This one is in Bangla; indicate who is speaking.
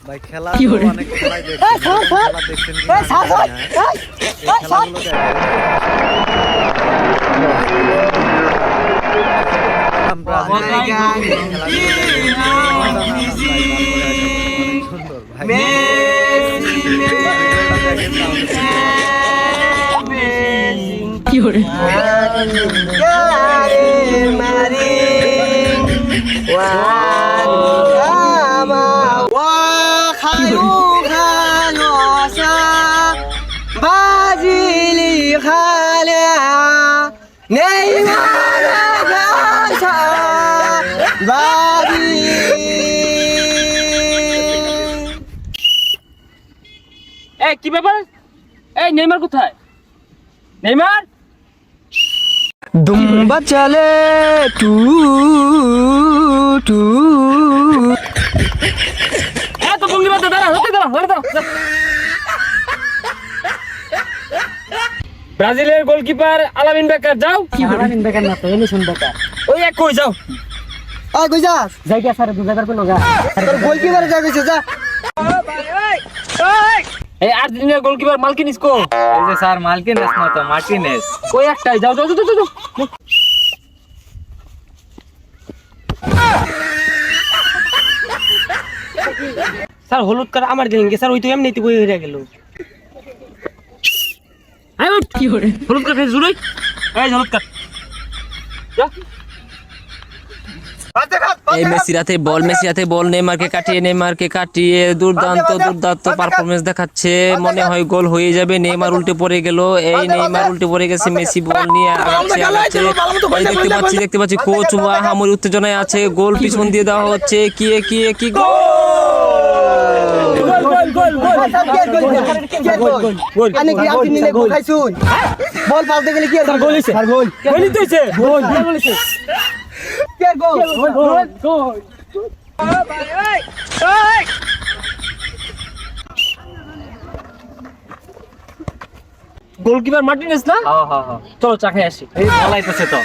Speaker 1: ভাই খেলা তো অনেক খেলাই দেখছেন, খেলা দেখছেন কি না জানি না। এই খেলাগুলো দেখেন আমরা সুন্দর ভাই
Speaker 2: কি করে
Speaker 3: এই কি ব্যাপার? এই নেইমার কোথায়? নেইমার
Speaker 4: দুম্বা চলে টু টু
Speaker 3: এত ভঙ্গি বাদ দাঁড়া, দাঁড়া। ব্রাজিলের গোলকিপার আলামিন বেকার যাও।
Speaker 2: আলামিন বেকার না তো এলিসন বেকার
Speaker 3: ওই এক কই যাও।
Speaker 4: আয় কই যাস
Speaker 2: জায়গা সারে দুজাবার কোন গা
Speaker 4: তোর গোলকিপারে যা কইছে যা
Speaker 3: এই আর্জেন্টিনার গোলকিপার মার্কিনিস কো?
Speaker 1: এই যে স্যার মার্টিনেস না তো মার্টিনেস।
Speaker 3: ওই একটাই যাও।
Speaker 2: স্যার হলুদ কার আমার দিন স্যার ওই তো এমনিতে বই হয়ে গেল
Speaker 3: আই উঠ কি করে হলুদ কাট জুড়ই। এই হলুদ কাট যা।
Speaker 5: এই মেসি রাতে বল নেইমারকে কাটিয়ে দুর্দান্ত পারফরমেন্স দেখাচ্ছে। মনে হয় গোল হয়ে যাবে। নেইমার উল্টে পড়ে গেল। এই নেইমার উল্টে পড়ে গেছে। মেসি বল নিয়ে আগাচ্ছে। এই দেখতে পাচ্ছি কোচ হামুর উত্তেজনায় আছে। গোল পিছন দিয়ে দেওয়া হচ্ছে। কি গোল!
Speaker 4: আনে কি আপনি নিলে গোল খাইছুন বল পাল্টে গেলে কি স্যার গোল হইছে স্যার গোল
Speaker 3: গোলই তো হইছে।
Speaker 4: গোল কে গোল
Speaker 3: গোলকিপার মার্টিনেস না?
Speaker 1: হ্যাঁ হ্যাঁ হ্যাঁ
Speaker 3: চলো চা খেয়ে আসি।
Speaker 1: এই বলাইতেছে তো।